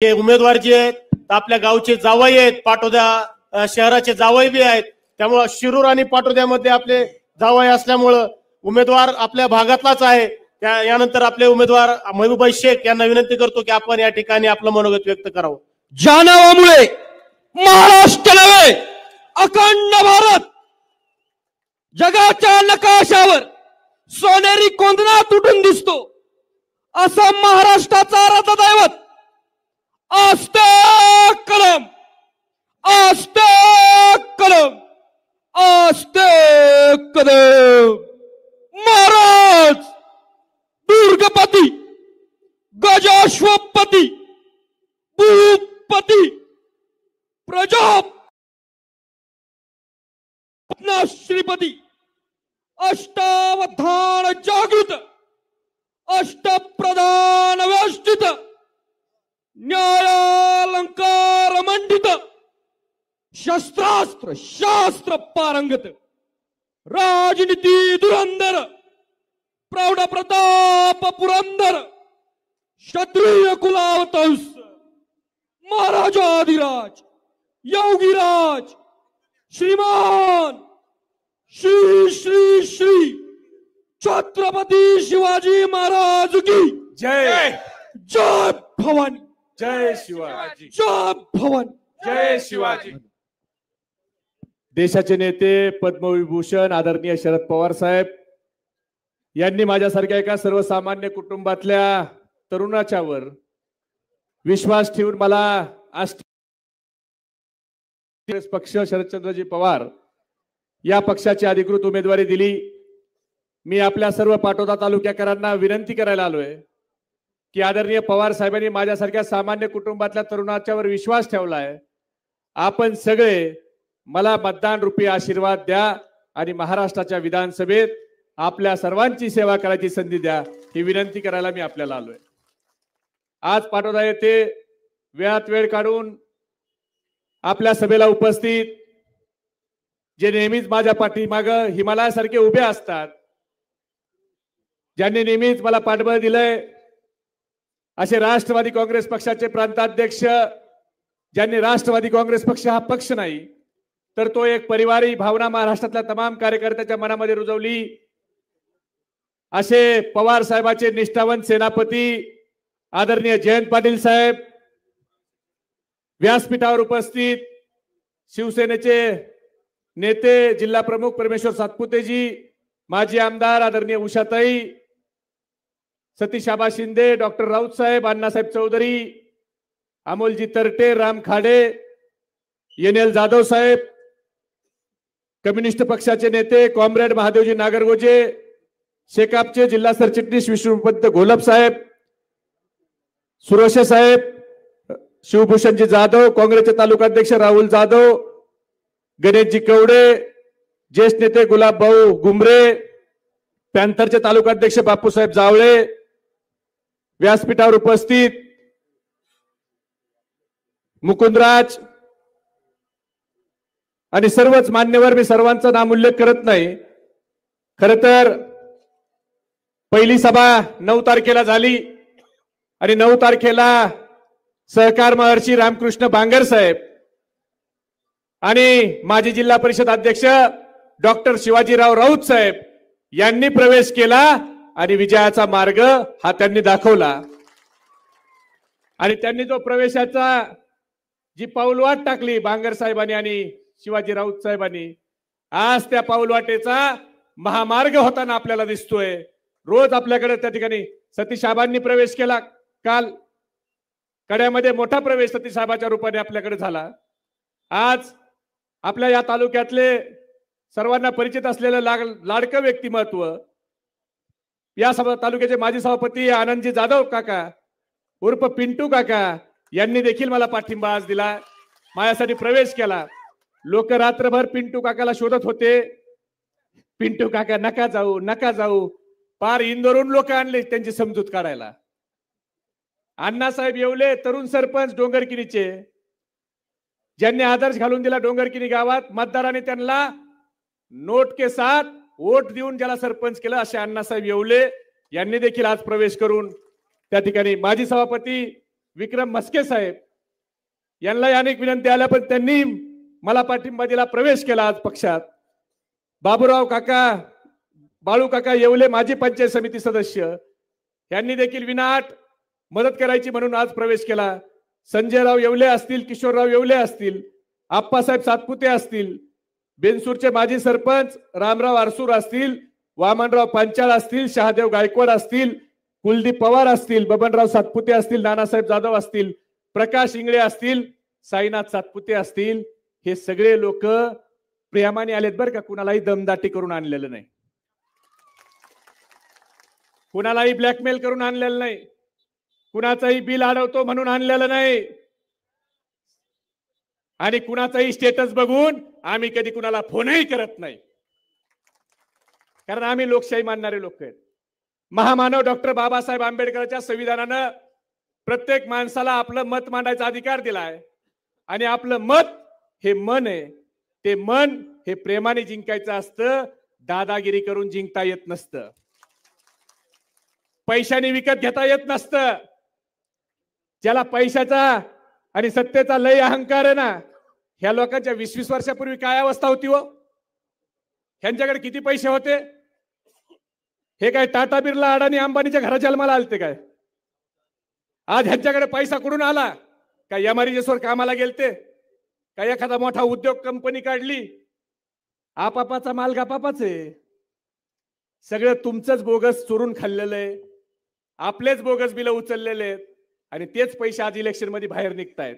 हे उमेदवार जे आहेत आपल्या गावचे जावई आहेत, पाटोदा शहराचे जावई बी आहेत. त्यामुळे शिरूर आणि पाटोद्यामध्ये आपले जावई असल्यामुळं उमेदवार आपल्या भागातलाच आहे. यानंतर आपले उमेदवार महबूबाई शेख यांना विनंती करतो की आपण या ठिकाणी आपलं मनोगत व्यक्त करावं. ज्या नावामुळे महाराष्ट्र नव्हे अखंड भारत जगाच्या नकाशावर सोनेरी कोंदणात उठून दिसतो, असं महाराष्ट्राचा रथदैवत आस्ते कलम, आस्ते कलम, आस्ते कदम. महाराज दुर्गपती, गजाश्वपती, भूपती, प्रजा श्रीपती, अष्टावधान जागृत, अष्टप्रधान व्यवस्थित, न्यायालंकार मंडित, शस्त्रास्त्र शास्त्र पारंगत, राजनीती धुरंधर, प्रौढ प्रताप पुरंदर, क्षत्रिय कुलावतंस, महाराजाधिराज, योगीराज, श्रीमान श्री श्री श्री छत्रपती शिवाजी महाराज की जय. जय भवानी, जय शिवाजी, जय भवानी, जय शिवाजी. देशाचे नेते पद्मविभूषण आदरणीय शरद पवार साहेब यांनी माझ्यासारख्या एका सर्वसामान्य कुटुंबातल्या तरुणाच्या वर विश्वास ठेवून मला पक्ष शरदचंद्रजी पवार या पक्षाची अधिकृत उमेदवारी दिली. मी आपल्या सर्व पाटोदा तालुक्याकरांना विनंती करायला आलोय की आदरणीय पवार साहेबांनी माझ्यासारख्या सामान्य कुटुंबातल्या तरुणाच्या वर विश्वास ठेवलाय. आपण सगळे मला मतदान रूपी आशीर्वाद द्या आणि महाराष्ट्राच्या विधानसभेत आपल्या सर्वांची सेवा करायची संधी द्या, ही विनंती करायला मी आपल्याला आलोय. आज पाटोदा येथे वेळात वेळ काढून आपल्या सभेला उपस्थित जे नेहमीच माझ्या पाठीमागं हिमालयासारखे उभे असतात, ज्यांनी नेहमीच मला पाठबळ दिलंय, असे राष्ट्रवादी काँग्रेस पक्षाचे प्रांताध्यक्ष, ज्यांनी राष्ट्रवादी काँग्रेस पक्ष हा पक्ष नाही तर तो एक परिवारी भावना महाराष्ट्रातल्या तमाम कार्यकर्त्याच्या मनामध्ये रुजवली, असे पवार साहेबांचे निष्ठावंत सेनापती आदरणीय जयंत पाटील साहेब, व्यासपीठावर उपस्थित शिवसेनेचे नेते जिल्हा प्रमुख परमेश्वर सातपुतेजी, माजी आमदार आदरणीय उषाताई, सतीश आबा शिंदे, डॉक्टर राऊत साहेब, अण्णासाहेब चौधरी, अमोलजी तरटे, राम खाडे, एन.एल. जाधव साहेब, कम्युनिस्ट पक्षाचे नेते कॉम्रेड महादेवजी नागरगोजे, शेकापचे जिल्हा सरचिटणीस विष्णुपंत घोलप साहेब, सुरोशे साहेब, शिवभूषणजी जाधव, काँग्रेसचे तालुकाध्यक्ष राहुल जाधव, गणेशजी कवडे, ज्येष्ठ नेते गुलाबभाऊ गुमरे, पॅन्थरचे तालुकाध्यक्ष बापूसाहेब जावळे, व्यासपीठावर उपस्थित मुकुंदराज आणि सर्वच मान्यवर, मी सर्वांचा नामोल्लेख करत नाही. खर तर पहिली सभा 9 तारखेला झाली आणि 9 तारखेला सहकार महर्षी रामकृष्ण बांगर साहेब आणि माजी जिल्हा परिषद अध्यक्ष डॉक्टर शिवाजीराव राऊत साहेब यांनी प्रवेश केला आणि विजयाचा मार्ग हा त्यांनी दाखवला. आणि त्यांनी जो प्रवेशाचा जी पाऊलवाट टाकली बांगर साहेबांनी आणि शिवाजी राऊत साहेबांनी, आज त्या पाऊलवाटेचा महामार्ग होताना आपल्याला दिसतोय. रोज आपल्याकडे त्या ठिकाणी सतीश साहेबांनी प्रवेश केला, काल कड्यामध्ये मोठा प्रवेश सतीश साहेबांच्या रूपाने आपल्याकडे झाला. आज आपल्या या तालुक्यातले सर्वांना परिचित असलेलं लाडकं व्यक्तिमत्व या तालुक्याचे माजी सभापती आनंदजी जाधव काका उर्फ पिंटू काका यांनी देखील मला पाठिंबा आज दिला, माझ्यासाठी प्रवेश केला. लोक रात्रभर पिंटू काकाला शोधत होते, पिंटू काका नका जाऊ नका जाऊ, पार इंदोरून लोक आणले त्यांची समजूत काढायला. अण्णासाहेब येवले तरुण सरपंच डोंगरकिनीचे, ज्यांनी आदर्श घालून दिला डोंगरकिनी गावात, मतदारांनी त्यांना नोट के साथ वोट देऊन ज्याला सरपंच केलं, असे अण्णासाहेब येवले यांनी देखील आज प्रवेश करून त्या ठिकाणी माजी सभापती विक्रम मस्के साहेब यांना अनेक विनंती आल्या, पण त्यांनी मला पाठिंबा दिला, प्रवेश केला आज पक्षात. बाबूराव काका, बाळू काका येवले माजी पंचायत समिती सदस्य यांनी देखील विनाट मदत करायची म्हणून आज प्रवेश केला. संजयराव येवले असतील, किशोरराव येवले असतील, आप्पासाहेब सातपुते असतील, बेनसूरचे माजी सरपंच रामराव आरसूर असतील, वामनराव पांचाळ असतील, शहादेव गायकवाड असतील, कुलदीप पवार असतील, बबनराव सातपुते असतील, नानासाहेब जाधव असतील, प्रकाश इंगळे असतील, साईनाथ सातपुते असतील, हे सगळे लोक प्रेमाने आलेत बरं का. कुणालाही दमदाटी करून आणलेलं नाही, कुणालाही ब्लॅकमेल करून आणलेलं नाही, कुणाचंही बिल अडवतो म्हणून आणलेलं नाही, आणि कुणाचाही स्टेटस बघून आम्ही कधी कुणाला फोनही करत नाही, कारण आम्ही लोकशाही मानणारे लोक आहेत. महामानव डॉक्टर बाबासाहेब आंबेडकरांच्या संविधानानं प्रत्येक माणसाला आपलं मत मांडायचा अधिकार दिलाय, आणि आपलं मत हे मन आहे. ते मन हे प्रेमाने जिंकायचं असतं, दादागिरी करून जिंकता येत नसतं, पैशाने विकत घेता येत नसतं. ज्याला पैशाचा आणि सत्तेचा लय अहंकार आहे ना, ह्या लोकांच्या 20-20 वर्षापूर्वी काय अवस्था होती हो? ह्यांच्याकडे किती पैसे होते? हे काय टाटा बिर्ला अडाणी अंबानीच्या घरात जन्माला आलते काय? आज ह्यांच्याकडे पैसा कुठून आला? काय एमआरजीएसवर कामाला गेलते? काय एखादा मोठा उद्योग कंपनी काढली? आपापाचा माल गापापाच आहे. सगळं तुमचंच बोगस चोरून खाल्लेलं आहे, आपलेच बोगस बिल उचललेले आहेत, आणि तेच पैसे आज इलेक्शन मध्ये बाहेर निघतायत.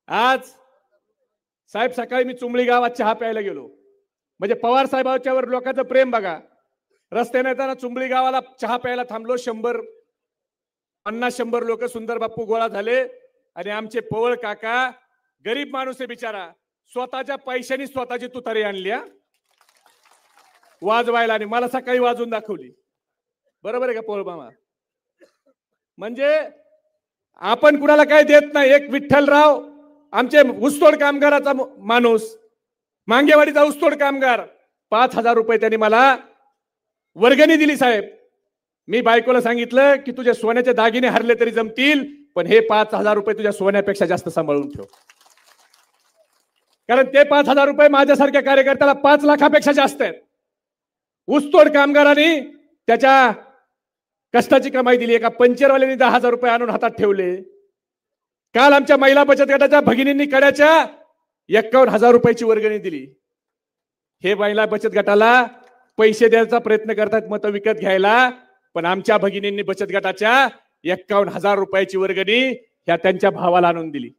आज साहेब सकाळी मी चुंबळी गावात चहा प्यायला गेलो, म्हणजे पवार साहेबांच्यावर लोकांचं प्रेम बघा. रस्त्याने येताना चुंबळी गावाला चहा प्यायला थांबलो, 150 लोक सुंदर बाप्पू गोळा झाले, आणि आमचे पवळ काका, गरीब माणूस आहे बिचारा, स्वतःच्या पैशानी स्वतःची तुतारी आणली वाजवायला, आणि मला सकाळी वाजून दाखवली. बरोबर आहे का पवळ मामा? म्हणजे आपण कुणाला काय देत नाही. एक विठ्ठलराव आमचे ऊसतोड कामगाराचा माणूस, मांगेवाडीचा ऊसतोड कामगार, 5,000 रुपये त्यांनी मला वर्गणी दिली. साहेब, मी बायकोला सांगितलं की तुझे सोन्याचे दागिने हरले तरी जमतील, पण हे 5,000 रुपये तुझ्या सोन्यापेक्षा जास्त सांभाळून ठेव, कारण ते 5,000 रुपये माझ्यासारख्या कार्यकर्त्याला 5 लाखापेक्षा जास्त आहेत. ऊसतोड कामगारांनी त्याच्या कष्टाची कमाई दिली. एका पंचरवाल्याने 10,000 रुपये आणून हातात ठेवले. काल आमच्या महिला बचत गटाच्या भगिनींनी कड्याच्या 51,000 रुपयाची वर्गणी दिली. हे महिला बचत गटाला पैसे द्यायचा प्रयत्न करतात मतं विकत घ्यायला, पण आमच्या भगिनींनी बचत गटाच्या 51,000 रुपयाची वर्गणी ह्या त्यांच्या भावाला आणून दिली.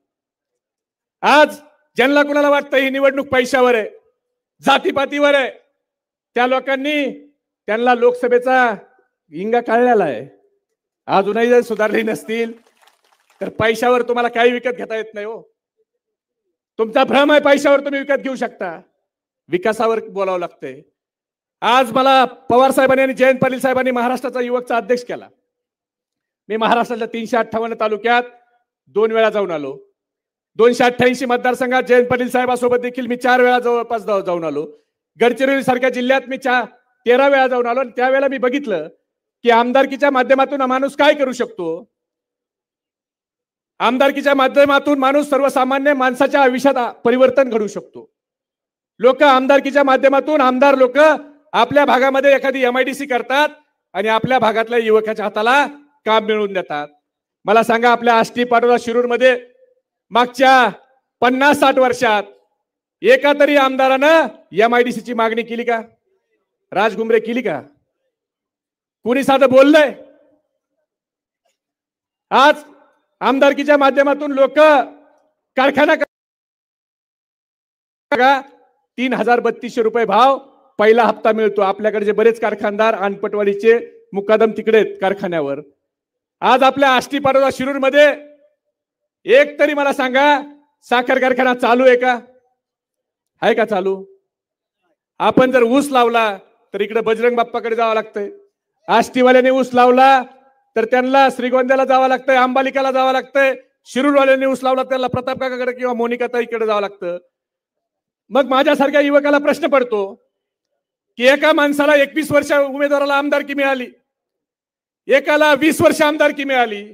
आज ज्यांना कुणाला वाटतं ही निवडणूक पैशावर आहे, जातीपातीवर आहे, त्या लोकांनी त्यांना लोकसभेचा हिंगा काढलेला आहे. अजूनही जर सुधारली नसतील तर पैशावर तुम्हाला काही विकत घेता येत नाही हो. तुमचा भ्रम आहे पैशावर तुम्ही विकत घेऊ शकता, विकासावर बोलावं लागतंय. आज मला पवार साहेबांनी आणि जयंत पाटील साहेबांनी महाराष्ट्राचा युवकचा अध्यक्ष केला. मी महाराष्ट्राच्या 358 तालुक्यात 2 वेळा जाऊन आलो. 288 मतदारसंघात जयंत पाटील साहेबांसोबत देखील मी 4 वेळा जवळपास जाऊन आलो. गडचिरोली सारख्या जिल्ह्यात मी 13 वेळा जाऊन आलो, आणि त्यावेळेला मी बघितलं की आमदारकीच्या माध्यमातून माणूस काय करू शकतो. आमदारकीच्या माध्यमातून माणूस सर्वसामान्य माणसाच्या आयुष्यात परिवर्तन घडू शकतो. लोक आमदारकीच्या माध्यमातून, आमदार लोक आपल्या भागामध्ये एखादी MIDC करतात आणि आपल्या भागातल्या युवकाच्या हाताला काम मिळवून देतात. मला सांगा, आपल्या आष्टी पाटोदा शिरूर मध्ये मागच्या 50-60 वर्षात एका तरी आमदारानं MIDC ची मागणी केली का? राजघुमरे केली का? कुणी साधं बोललंय? आज आमदारकीच्या माध्यमातून लोक कारखाना 3,3200 रुपये भाव पहिला हप्ता मिळतो. आपल्याकडे बरेच कारखानदार अनपटवाडीचे मुकादम तिकडे आहेत कारखान्यावर. आज आपल्या आष्टी पाटोदा शिरूर मध्ये एक तरी मला सांगा साखर कारखाना चालू आहे का? आहे का चालू? आपण जर ऊस लावला तर इकडे बजरंग बाप्पाकडे जावं लागतंय. आष्टीवाल्याने ऊस लावला तर त्यांना श्रीगोंद्याला जावं लागतंय, अंबालिकाला जावं लागतंय. शिरूरवाल्याने ऊस लावला त्याला प्रताप काकाकडे किंवा मोनिकाताईकडे जावं लागतं. मग माझ्यासारख्या युवकाला प्रश्न पडतो, की एका माणसाला 21 वर्ष उमेदवाराला आमदारकी मिळाली, एकाला 20 वर्ष आमदारकी मिळाली.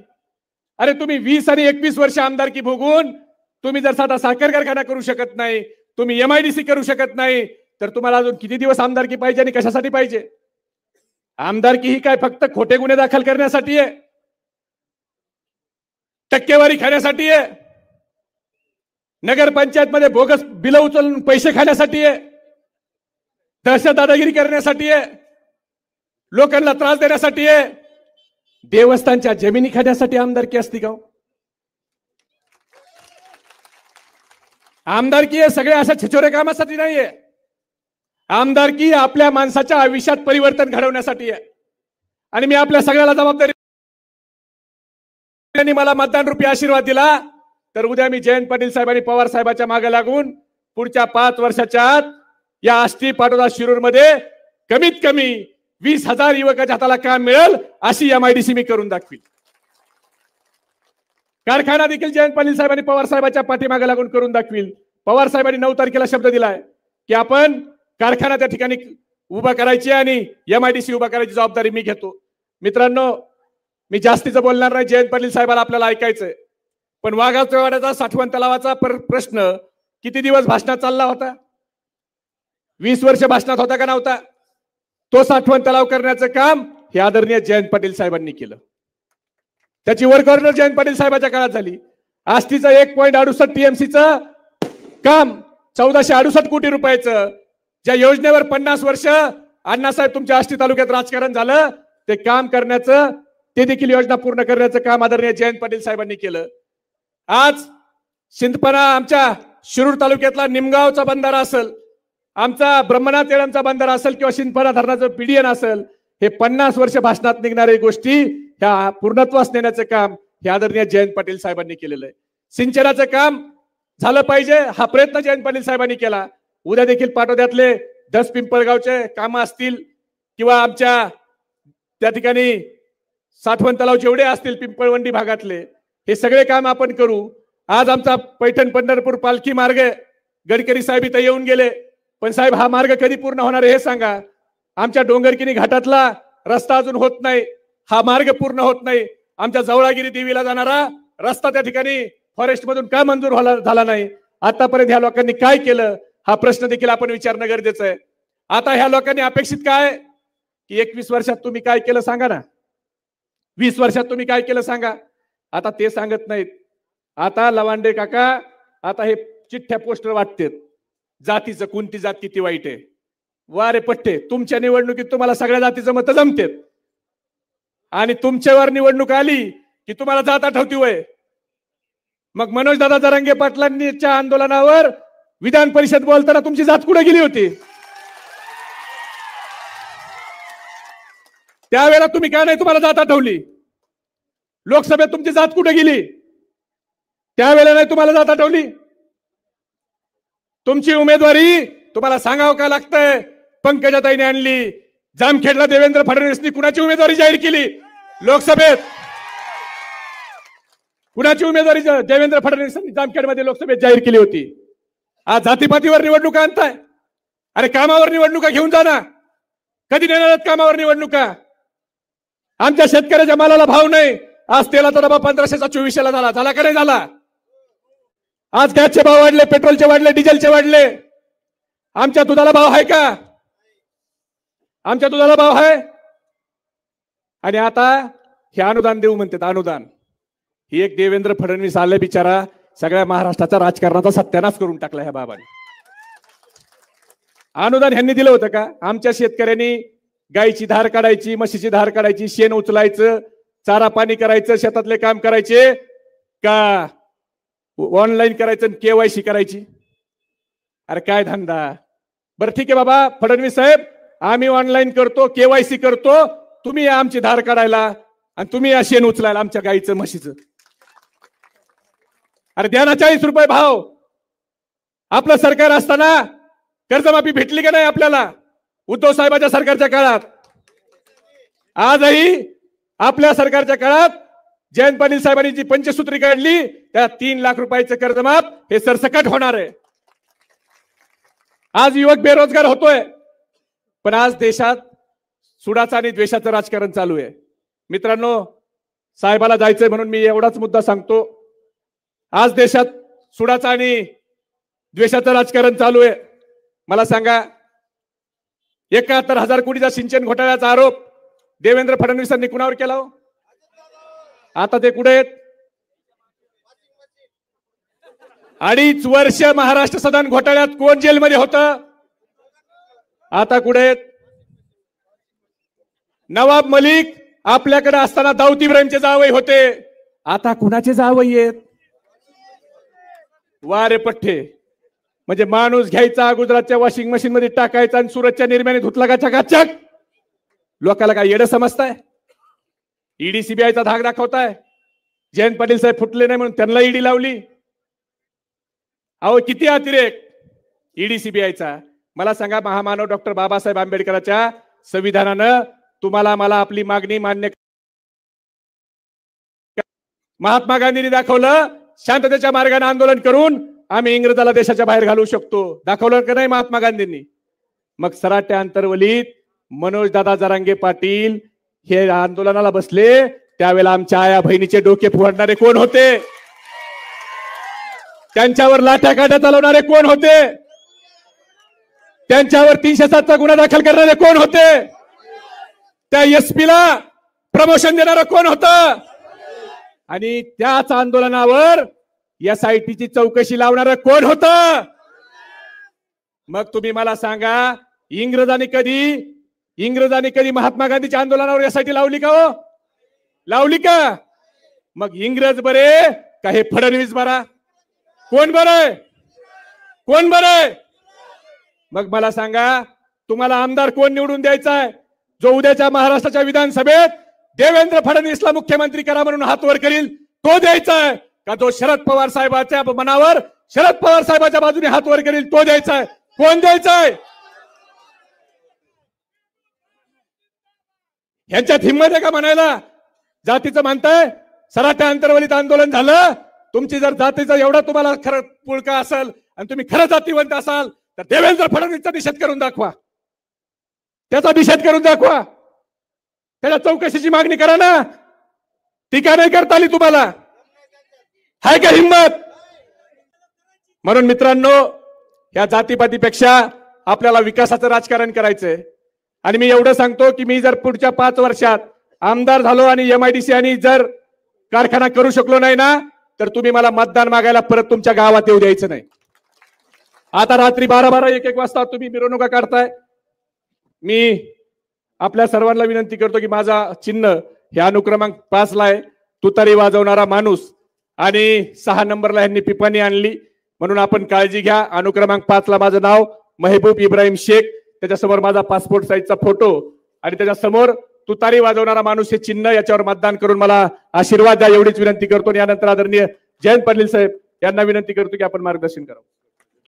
अरे तुम्ही 20 आणि 21 वर्ष आमदारकी भोगून तुम्ही जर साधा साखर कारखाना करू शकत नाही, तुम्ही MIDC करू शकत नाही, तर तुम्हाला अजून किती दिवस आमदारकी पाहिजे आणि कशासाठी पाहिजे? आमदारकी ही काय फक्त खोटे गुन्हे दाखल करण्यासाठी आहे, टक्केवारी खाण्यासाठी आहे, नगरपंचायत मध्ये बोगस बिल उचलून पैसे खाण्यासाठी आहे, दहशत दादागिरी करण्यासाठी आहे, लोकांना त्रास देण्यासाठी आहे, देवस्थानच्या जमिनी खाण्यासाठी आमदारकी असती का? आमदारकी हे सगळे अशा छिछोरे कामासाठी नाहीये. आमदारकी आपल्या माणसाच्या आयुष्यात परिवर्तन घडवण्यासाठी आहे. आणि मी आपल्या सगळ्याला जबाबदारी, मला मतदान रूपी आशीर्वाद दिला तर उद्या मी जयंत पाटील साहेब आणि पवार साहेबांच्या मागे लागून पुढच्या 5 वर्षाच्या आत या आष्टी पाटोदा शिरूर मध्ये कमीत कमी 20,000 युवकाच्या हाताला काम मिळेल अशी MIDC मी करून दाखवी. कारखाना देखील जयंत पाटील साहेब आणि पवार साहेबांच्या पाठीमागे लागून करून दाखवील. पवार साहेबांनी 9 तारखेला शब्द दिलाय की आपण कारखाना त्या ठिकाणी उभा करायची आणि MIDC उभा करायची जबाबदारी मी घेतो. मित्रांनो, मी जास्तीचं बोलणार नाही, जयंत पाटील साहेबांना आपल्याला ऐकायचंय. पण वाघाच्या साठवण तलावाचा प्रश्न किती दिवस भाषणात चालला होता? 20 वर्ष भाषणात होता का नव्हता? तो साठवण तलाव करण्याचं काम हे आदरणीय जयंत पाटील साहेबांनी केलं. त्याची वर्क ऑर्डर जयंत पाटील साहेबांच्या काळात झाली. आष्टीचं 1.68 TMCचं काम 1468 कोटी रुपयाचं, ज्या योजनेवर 50 वर्ष अण्णासाहेब तुमच्या आष्टी तालुक्यात राजकारण झालं, ते काम करण्याचं, ते देखील योजना पूर्ण करण्याचं काम आदरणीय जयंत पाटील साहेबांनी केलं. आज सिंदपणा आमच्या शिरूर तालुक्यातला निमगावचा बंधारा असेल, आमचा ब्रह्मनाथ येळांचा बंधारा असेल किंवा सिंदपणा धरणाचं PDN असेल, हे 50 वर्ष भाषणात निघणारे गोष्टी ह्या पूर्णत्वास नेण्याचं काम हे आदरणीय जयंत पाटील साहेबांनी केलेलं आहे. सिंचनाचं काम झालं पाहिजे हा प्रयत्न जयंत पाटील साहेबांनी केला. उद्या देखील पाटोद्यातले 10 पिंपळगावचे कामं असतील किंवा आमच्या त्या ठिकाणी साठवण तलाव जेवढे असतील पिंपळवंडी भागातले, हे सगळे काम आपण करू. आज आमचा पैठण पंढरपूर पालखी मार्ग गडकरी साहेब इथं येऊन गेले, पण साहेब हा मार्ग कधी पूर्ण होणार आहे हे सांगा. आमच्या डोंगरकिनी घाटातला रस्ता अजून होत नाही, हा मार्ग पूर्ण होत नाही. आमच्या जवळागिरी देवीला जाणारा रस्ता त्या ठिकाणी फॉरेस्ट मधून का मंजूर झाला नाही? आतापर्यंत ह्या लोकांनी काय केलं हा प्रश्न देखील आपण विचारणं गरजेचं आहे. आता ह्या लोकांनी अपेक्षित काय की 21 वर्षात तुम्ही काय केलं सांगा ना, 20 वर्षात तुम्ही काय केलं सांगा. आता ते सांगत नाहीत. आता लवांडे काका आता हे चिठ्ठ्या पोस्टर वाटतात, जातीचं कोणती जात किती वाईट आहे. वारे पट्टे, तुमच्या निवडणुकीत तुम्हाला सगळ्या जातीचं मत जमतेत आणि तुमच्यावर निवडणूक आली की तुम्हाला जात आठवती वय. मग मनोज दादा जरांगे पाटलांच्या आंदोलनावर विधान परिषद बोलताना तुमची जात कुठे गेली होती? त्यावेळेला तुम्ही काय नाही तुम्हाला जात आठवली? लोकसभेत तुमची जात कुठे गेली? त्यावेळेला नाही तुम्हाला जात आठवली? तुमची उमेदवारी तुम्हाला सांगावं का लागतंय? पंकजाताईने आणली. जामखेडला देवेंद्र फडणवीसनी कुणाची उमेदवारी जाहीर केली? लोकसभेत कुणाची उमेदवारी देवेंद्र फडणवीसांनी जामखेडमध्ये लोकसभेत जाहीर केली होती? आज जातीपातीवर निवडणुका आणताय. अरे कामावर निवडणुका घेऊन जा ना. कधी नेणार आहेत कामावर निवडणुका? आमच्या शेतकऱ्याच्या मालाला भाव नाही. आज तेलाचा डबा 1500चा 2400ला झाला का नाही झाला? आज गॅसचे भाव वाढले, पेट्रोलचे वाढले, डिझेलचे वाढले. आमच्या दुधाला भाव आहे का? आमच्या दुधाला भाव आहे? आणि आता हे अनुदान देऊ म्हणतात. अनुदान ही एक देवेंद्र फडणवीस आले बिचारा, सगळ्या महाराष्ट्राचा राजकारणाचा सत्यानाश करून टाकला ह्या बाबांनी. अनुदान ह्यांनी दिलं होतं का? आमच्या शेतकऱ्यांनी गायीची धार काढायची, म्हशीची धार काढायची, शेण उचलायचं, चारा पाणी करायचं, शेतातले काम करायचे का ऑनलाईन करायचं, KYC करायची? अरे काय धंदा? बरं ठीक आहे बाबा फडणवीस साहेब, आम्ही ऑनलाईन करतो, KYC करतो, तुम्ही या आमची धार काढायला आणि तुम्ही या शेण उचलायला आमच्या गायीचं म्हशीचं. अरे द्या ना 40 रुपये भाव. आपलं सरकार असताना कर्जमाफी भेटली का नाही आपल्याला? उद्धव साहेबांच्या सरकारच्या काळात. आजही आपल्या सरकारच्या काळात जयंत पाटील साहेबांनी जी पंचसूत्री काढली त्या 3 लाख रुपयाचं कर्जमाफ हे सरसकट होणार आहे. आज युवक बेरोजगार होतोय. पण आज देशात सुडाचं आणि द्वेषाचं राजकारण चालू आहे. मित्रांनो, साहेबाला जायचंय म्हणून मी एवढाच मुद्दा सांगतो. आज देशात सुडाचं आणि द्वेषाचं राजकारण चालू आहे. मला सांगा, 71,000 कोटीचा सिंचन घोटाळ्याचा आरोप देवेंद्र फडणवीसांनी कुणावर केला हो? आता ते कुठे आहेत? 2.5 वर्ष महाराष्ट्र सदन घोटाळ्यात कोण जेलमध्ये होतं? आता कुठे आहेत? नवाब मलिक आपल्याकडे असताना दाऊद इब्राहिमचे जावई होते, आता कुणाचे जावई आहेत? वारे पठ्ठे. म्हणजे माणूस घ्यायचा, गुजरातच्या वॉशिंग मशीन मध्ये टाकायचा आणि सुरतच्या निर्म्याने धुतला का चकाचक. लोकांना काय येडं समजताय? ईडी सीबीआयचा धाक दाखवताय. जयंत पाटील साहेब फुटले नाही म्हणून त्यांना ईडी लावली. अहो किती अतिरेक ईडी सीबीआयचा. मला सांगा, महामानव डॉक्टर बाबासाहेब आंबेडकरांच्या संविधानानं तुम्हाला मला आपली मागणी मान्य. महात्मा गांधींनी दाखवलं शांततेच्या मार्गाने आंदोलन करून आम्ही इंग्रजाला देशाच्या बाहेर घालवू शकतो. दाखवलं का नाही महात्मा गांधींनी? मग सराट्या अंतर्वलीत मनोज दादा जरांगे पाटील हे आंदोलनाला बसले त्यावेळेला आमच्या आया बहिणीचे डोके फोडणारे कोण होते? त्यांच्यावर लाठ्या काठ्या चालवणारे कोण होते? त्यांच्यावर 307 चा गुन्हा दाखल करणारे कोण होते? त्या एसपी ला प्रमोशन देणारं कोण होतं? आणि त्याच आंदोलनावर SIT ची चौकशी लावणारं कोण होतं? मग तुम्ही मला सांगा, इंग्रजांनी कधी महात्मा गांधीच्या आंदोलनावर SIT लावली का हो? लावली का? मग इंग्रज बरे का हे फडणवीस बरा? कोण बरे? कोण बरे? मग मला सांगा, तुम्हाला आमदार कोण निवडून द्यायचा आहे? जो उद्याच्या महाराष्ट्राच्या विधानसभेत देवेंद्र फडणवीसला मुख्यमंत्री करा म्हणून हात वर करील तो द्यायचा आहे, का जो शरद पवार साहेबांच्या मनावर शरद पवार साहेबांच्या बाजूने हात वर करील तो द्यायचा आहे? कोण द्यायचा आहे? ह्यांच्यात हिंमत आहे का म्हणायला? जातीचं म्हणताय, सराठा अंतर्वलीत आंदोलन झालं. तुमची जर जातीचा एवढा तुम्हाला खरं पुळका असेल आणि तुम्ही खरं जातीवंत असाल तर देवेंद्र फडणवीसचा निषेध करून दाखवा. त्याचा निषेध करून दाखवा. त्याच्या चौकशीची मागणी करा ना. टीका नाही करता आली तुम्हाला? हाय का हिंमत? म्हणून मित्रांनो, या जातीपातीपेक्षा आपल्याला विकासाचं राजकारण करायचंय. आणि मी एवढं सांगतो की मी जर पुढच्या 5 वर्षात आमदार झालो आणि MIDC आणि जर कारखाना करू शकलो नाही ना, तर तुम्ही मला मतदान मागायला परत तुमच्या गावात येऊ द्यायचं नाही. आता रात्री 12-12 1-1 वाजता तुम्ही मिरवणुका काढताय. मी आपल्या सर्वांना विनंती करतो की माझा चिन्ह हे अनुक्रमांक 5 ला आहे, तुतारी वाजवणारा माणूस. आणि 6 नंबरला यांनी पिपाणी आणली, म्हणून आपण काळजी घ्या. अनुक्रमांक 5 ला माझं नाव महबूब इब्राहिम शेख, त्याच्यासमोर माझा पासपोर्ट साईजचा फोटो आणि त्याच्यासमोर तुतारी वाजवणारा माणूस हे चिन्ह. याच्यावर मतदान करून मला आशीर्वाद द्या एवढीच विनंती करतो. यानंतर आदरणीय जयंत पाटील साहेब यांना विनंती करतो की आपण मार्गदर्शन करावं.